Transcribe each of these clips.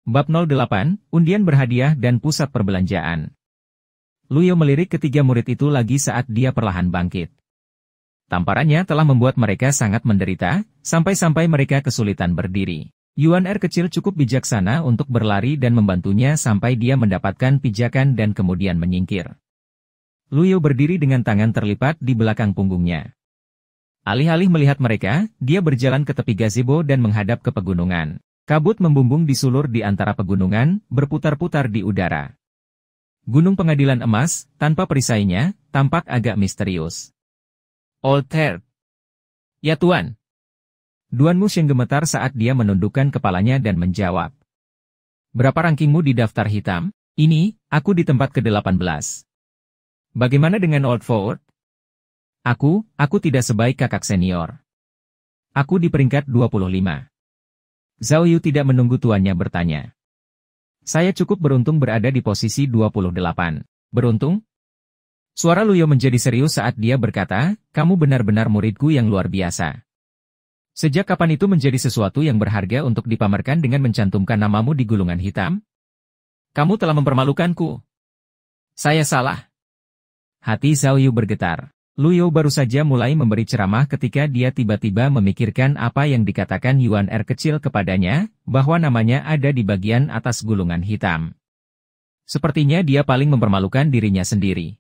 Bab 08, Undian Berhadiah dan Pusat Perbelanjaan. Luyo melirik ketiga murid itu lagi saat dia perlahan bangkit. Tamparannya telah membuat mereka sangat menderita, sampai-sampai mereka kesulitan berdiri. Yuan Er kecil cukup bijaksana untuk berlari dan membantunya sampai dia mendapatkan pijakan dan kemudian menyingkir. Luyo berdiri dengan tangan terlipat di belakang punggungnya. Alih-alih melihat mereka, dia berjalan ke tepi gazebo dan menghadap ke pegunungan. Kabut membumbung di sulur di antara pegunungan, berputar-putar di udara. Gunung Pengadilan Emas, tanpa perisainya, tampak agak misterius. Old Third. Ya Tuan. Duan Musheng gemetar saat dia menundukkan kepalanya dan menjawab. Berapa rankingmu di daftar hitam? Ini, aku di tempat ke-18. Bagaimana dengan Old Forward? Aku tidak sebaik kakak senior. Aku di peringkat 25. Zhao Yu tidak menunggu tuannya bertanya. Saya cukup beruntung berada di posisi 28. Beruntung? Suara Luyo menjadi serius saat dia berkata, kamu benar-benar muridku yang luar biasa. Sejak kapan itu menjadi sesuatu yang berharga untuk dipamerkan dengan mencantumkan namamu di gulungan hitam? Kamu telah mempermalukanku. Saya salah. Hati Zhao Yu bergetar. Luyo baru saja mulai memberi ceramah ketika dia tiba-tiba memikirkan apa yang dikatakan Yuan Er kecil kepadanya, bahwa namanya ada di bagian atas gulungan hitam. Sepertinya dia paling mempermalukan dirinya sendiri.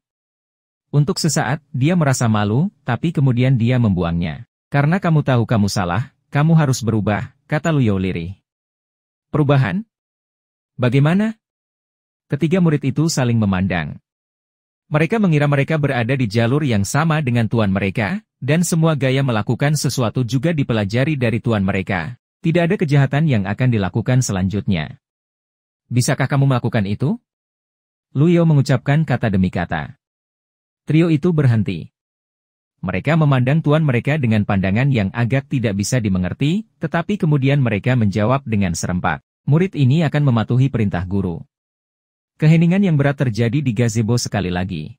Untuk sesaat, dia merasa malu, tapi kemudian dia membuangnya. Karena kamu tahu kamu salah, kamu harus berubah, kata Luyo lirih. Perubahan? Bagaimana? Ketiga murid itu saling memandang. Mereka mengira mereka berada di jalur yang sama dengan tuan mereka, dan semua gaya melakukan sesuatu juga dipelajari dari tuan mereka. Tidak ada kejahatan yang akan dilakukan selanjutnya. Bisakah kamu melakukan itu? Luyo mengucapkan kata demi kata. Trio itu berhenti. Mereka memandang tuan mereka dengan pandangan yang agak tidak bisa dimengerti, tetapi kemudian mereka menjawab dengan serempak. Murid ini akan mematuhi perintah guru. Keheningan yang berat terjadi di gazebo sekali lagi.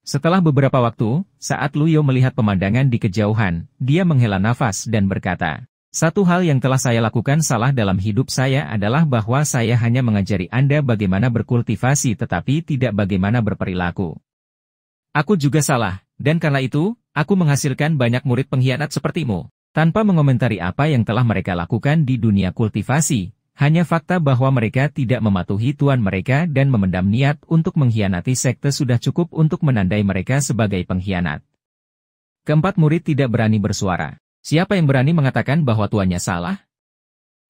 Setelah beberapa waktu, saat Luyo melihat pemandangan di kejauhan, dia menghela nafas dan berkata, satu hal yang telah saya lakukan salah dalam hidup saya adalah bahwa saya hanya mengajari Anda bagaimana berkultivasi tetapi tidak bagaimana berperilaku. Aku juga salah, dan karena itu, aku menghasilkan banyak murid pengkhianat sepertimu. Tanpa mengomentari apa yang telah mereka lakukan di dunia kultivasi, hanya fakta bahwa mereka tidak mematuhi tuan mereka dan memendam niat untuk mengkhianati sekte sudah cukup untuk menandai mereka sebagai pengkhianat. Keempat murid tidak berani bersuara. Siapa yang berani mengatakan bahwa tuannya salah?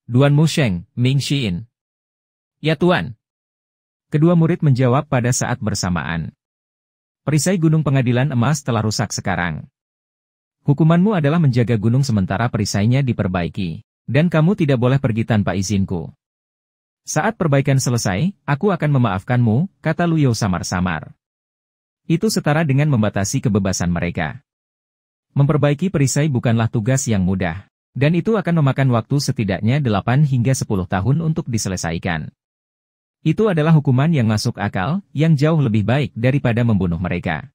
Duan Musheng, Ming Xiin. Ya tuan. Kedua murid menjawab pada saat bersamaan. Perisai Gunung Pengadilan Emas telah rusak sekarang. Hukumanmu adalah menjaga gunung sementara perisainya diperbaiki. Dan kamu tidak boleh pergi tanpa izinku. Saat perbaikan selesai, aku akan memaafkanmu, kata Luyo samar-samar. Itu setara dengan membatasi kebebasan mereka. Memperbaiki perisai bukanlah tugas yang mudah. Dan itu akan memakan waktu setidaknya 8 hingga 10 tahun untuk diselesaikan. Itu adalah hukuman yang masuk akal, yang jauh lebih baik daripada membunuh mereka.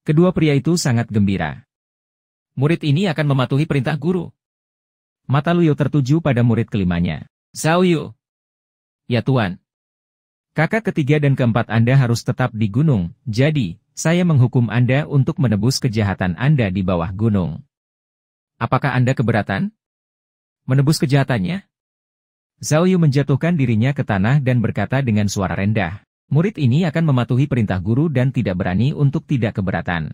Kedua pria itu sangat gembira. Murid ini akan mematuhi perintah guru. Mata Luyo tertuju pada murid kelimanya. Zhao Yu. Ya tuan. Kakak ketiga dan keempat Anda harus tetap di gunung, jadi, saya menghukum Anda untuk menebus kejahatan Anda di bawah gunung. Apakah Anda keberatan? Menebus kejahatannya? Zhao Yu menjatuhkan dirinya ke tanah dan berkata dengan suara rendah. Murid ini akan mematuhi perintah guru dan tidak berani untuk tidak keberatan.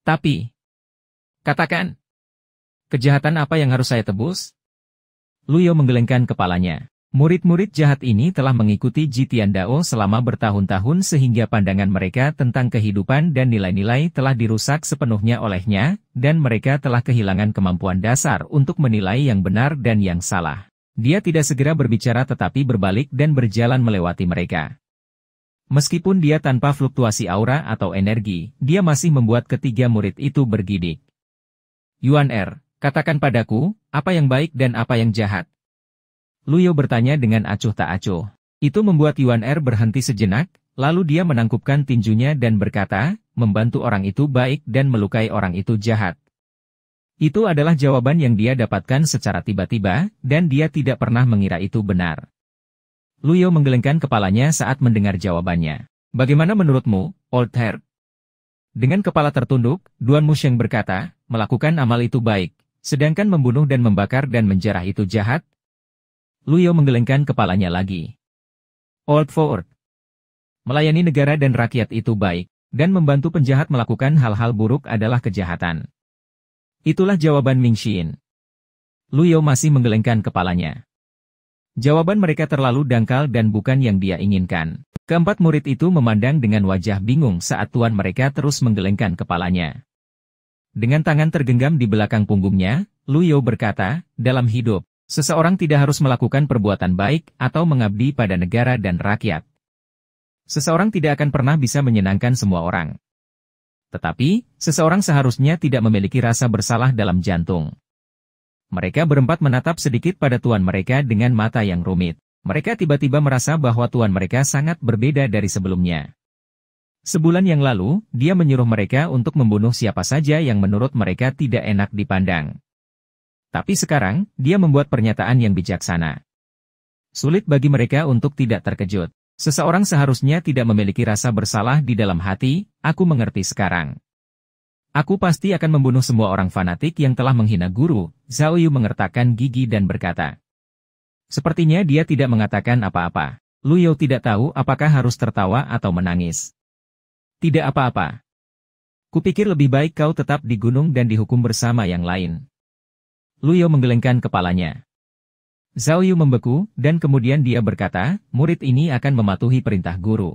Tapi, katakan. Kejahatan apa yang harus saya tebus? Luyo menggelengkan kepalanya. Murid-murid jahat ini telah mengikuti Jitian Dao selama bertahun-tahun sehingga pandangan mereka tentang kehidupan dan nilai-nilai telah dirusak sepenuhnya olehnya, dan mereka telah kehilangan kemampuan dasar untuk menilai yang benar dan yang salah. Dia tidak segera berbicara tetapi berbalik dan berjalan melewati mereka. Meskipun dia tanpa fluktuasi aura atau energi, dia masih membuat ketiga murid itu bergidik. Yuan Er. Katakan padaku, apa yang baik dan apa yang jahat? Luyo bertanya dengan acuh tak acuh. Itu membuat Yuan Er berhenti sejenak, lalu dia menangkupkan tinjunya dan berkata, membantu orang itu baik dan melukai orang itu jahat. Itu adalah jawaban yang dia dapatkan secara tiba-tiba, dan dia tidak pernah mengira itu benar. Luyo menggelengkan kepalanya saat mendengar jawabannya. Bagaimana menurutmu, Old Hair? Dengan kepala tertunduk, Duan Musheng berkata, melakukan amal itu baik, sedangkan membunuh dan membakar dan menjarah itu jahat? Luyo menggelengkan kepalanya lagi. Old Ford. Melayani negara dan rakyat itu baik, dan membantu penjahat melakukan hal-hal buruk adalah kejahatan. Itulah jawaban Ming Xin. Luyo masih menggelengkan kepalanya. Jawaban mereka terlalu dangkal dan bukan yang dia inginkan. Keempat murid itu memandang dengan wajah bingung saat tuan mereka terus menggelengkan kepalanya. Dengan tangan tergenggam di belakang punggungnya, Luyo berkata, dalam hidup, seseorang tidak harus melakukan perbuatan baik atau mengabdi pada negara dan rakyat. Seseorang tidak akan pernah bisa menyenangkan semua orang. Tetapi, seseorang seharusnya tidak memiliki rasa bersalah dalam jantung. Mereka berempat menatap sedikit pada tuan mereka dengan mata yang rumit. Mereka tiba-tiba merasa bahwa tuan mereka sangat berbeda dari sebelumnya. Sebulan yang lalu, dia menyuruh mereka untuk membunuh siapa saja yang menurut mereka tidak enak dipandang. Tapi sekarang, dia membuat pernyataan yang bijaksana. Sulit bagi mereka untuk tidak terkejut. Seseorang seharusnya tidak memiliki rasa bersalah di dalam hati, aku mengerti sekarang. Aku pasti akan membunuh semua orang fanatik yang telah menghina guru, Zhao Yu mengertakkan gigi dan berkata. Sepertinya dia tidak mengatakan apa-apa. Luyo tidak tahu apakah harus tertawa atau menangis. Tidak apa-apa. Kupikir lebih baik kau tetap di gunung dan dihukum bersama yang lain. Luyo menggelengkan kepalanya. Zhao Yu membeku, dan kemudian dia berkata, murid ini akan mematuhi perintah guru.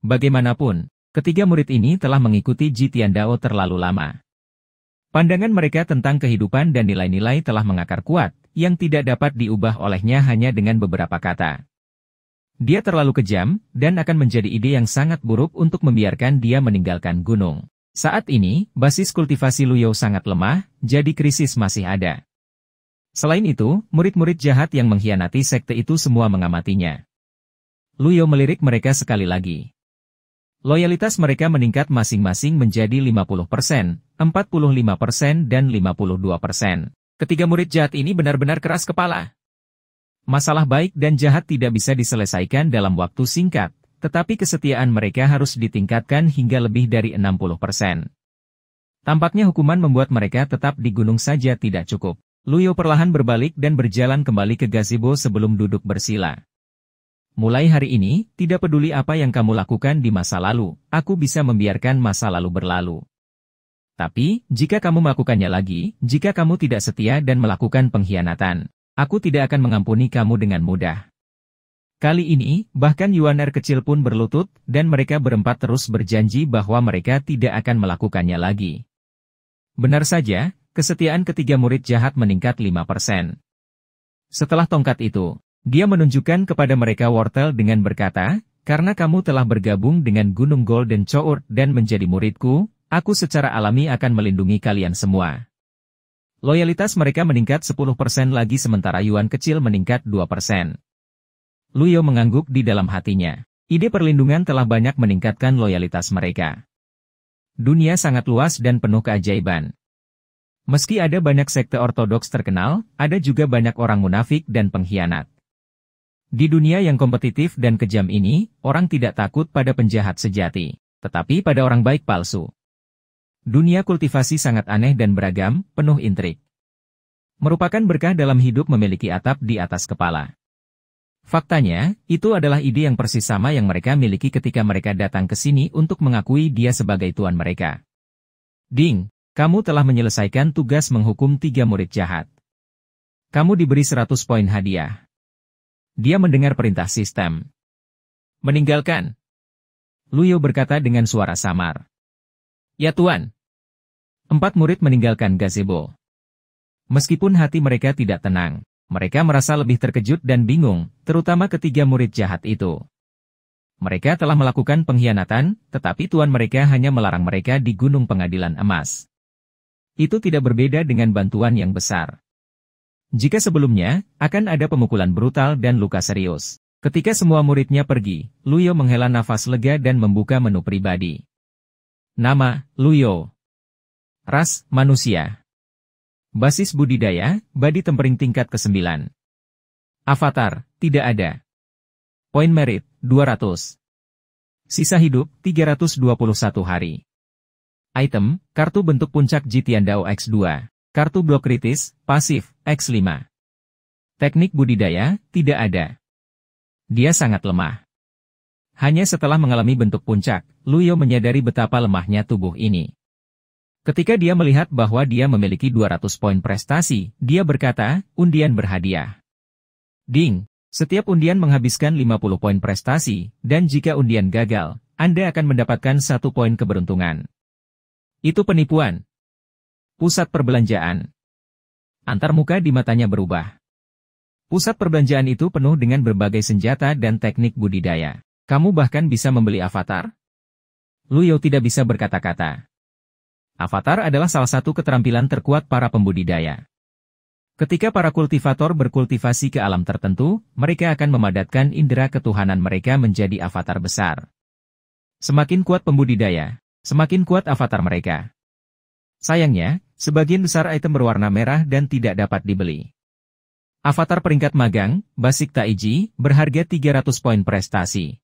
Bagaimanapun, ketiga murid ini telah mengikuti Ji Tiandao terlalu lama. Pandangan mereka tentang kehidupan dan nilai-nilai telah mengakar kuat, yang tidak dapat diubah olehnya hanya dengan beberapa kata. Dia terlalu kejam, dan akan menjadi ide yang sangat buruk untuk membiarkan dia meninggalkan gunung. Saat ini, basis kultivasi Luyo sangat lemah, jadi krisis masih ada. Selain itu, murid-murid jahat yang mengkhianati sekte itu semua mengamatinya. Luyo melirik mereka sekali lagi. Loyalitas mereka meningkat masing-masing menjadi 50%, 45%, dan 52%. Ketiga murid jahat ini benar-benar keras kepala. Masalah baik dan jahat tidak bisa diselesaikan dalam waktu singkat, tetapi kesetiaan mereka harus ditingkatkan hingga lebih dari 60%. Tampaknya hukuman membuat mereka tetap di gunung saja tidak cukup. Luyo perlahan berbalik dan berjalan kembali ke gazebo sebelum duduk bersila. Mulai hari ini, tidak peduli apa yang kamu lakukan di masa lalu, aku bisa membiarkan masa lalu berlalu. Tapi, jika kamu melakukannya lagi, jika kamu tidak setia dan melakukan pengkhianatan, aku tidak akan mengampuni kamu dengan mudah. Kali ini, bahkan Yuaner kecil pun berlutut, dan mereka berempat terus berjanji bahwa mereka tidak akan melakukannya lagi. Benar saja, kesetiaan ketiga murid jahat meningkat 5%. Setelah tongkat itu, dia menunjukkan kepada mereka wortel dengan berkata, karena kamu telah bergabung dengan Gunung Golden Chour dan menjadi muridku, aku secara alami akan melindungi kalian semua. Loyalitas mereka meningkat 10% lagi sementara Yuan kecil meningkat 2%. Luyo mengangguk di dalam hatinya. Ide perlindungan telah banyak meningkatkan loyalitas mereka. Dunia sangat luas dan penuh keajaiban. Meski ada banyak sekte ortodoks terkenal, ada juga banyak orang munafik dan pengkhianat. Di dunia yang kompetitif dan kejam ini, orang tidak takut pada penjahat sejati, tetapi pada orang baik palsu. Dunia kultivasi sangat aneh dan beragam, penuh intrik. Merupakan berkah dalam hidup memiliki atap di atas kepala. Faktanya, itu adalah ide yang persis sama yang mereka miliki ketika mereka datang ke sini untuk mengakui dia sebagai tuan mereka. Ding, kamu telah menyelesaikan tugas menghukum 3 murid jahat. Kamu diberi 100 poin hadiah. Dia mendengar perintah sistem. Meninggalkan. Luyo berkata dengan suara samar. Ya tuan. 4 murid meninggalkan gazebo. Meskipun hati mereka tidak tenang, mereka merasa lebih terkejut dan bingung, terutama ketiga murid jahat itu. Mereka telah melakukan pengkhianatan, tetapi tuan mereka hanya melarang mereka di Gunung Pengadilan Emas. Itu tidak berbeda dengan bantuan yang besar. Jika sebelumnya, akan ada pemukulan brutal dan luka serius. Ketika semua muridnya pergi, Luyo menghela nafas lega dan membuka menu pribadi. Nama, Luyo. Ras, manusia. Basis budidaya, badi tempering tingkat ke-9. Avatar, tidak ada. Poin merit, 200. Sisa hidup, 321 hari. Item, kartu bentuk puncak Jitian Dao X2. Kartu blok kritis, pasif, X5. Teknik budidaya, tidak ada. Dia sangat lemah. Hanya setelah mengalami bentuk puncak, Luyo menyadari betapa lemahnya tubuh ini. Ketika dia melihat bahwa dia memiliki 200 poin prestasi, dia berkata, undian berhadiah. Ding, setiap undian menghabiskan 50 poin prestasi, dan jika undian gagal, Anda akan mendapatkan 1 poin keberuntungan. Itu penipuan. Pusat perbelanjaan. Antarmuka di matanya berubah. Pusat perbelanjaan itu penuh dengan berbagai senjata dan teknik budidaya. Kamu bahkan bisa membeli avatar? Luyo tidak bisa berkata-kata. Avatar adalah salah satu keterampilan terkuat para pembudidaya. Ketika para kultivator berkultivasi ke alam tertentu, mereka akan memadatkan indera ketuhanan mereka menjadi avatar besar. Semakin kuat pembudidaya, semakin kuat avatar mereka. Sayangnya, sebagian besar item berwarna merah dan tidak dapat dibeli. Avatar peringkat magang, Basic Taiji, berharga 300 poin prestasi.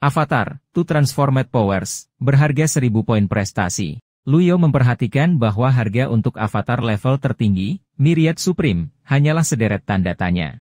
Avatar, To Transformed Powers, berharga 1000 poin prestasi. Luyo memperhatikan bahwa harga untuk avatar level tertinggi, Myriad Supreme, hanyalah sederet tanda tanya.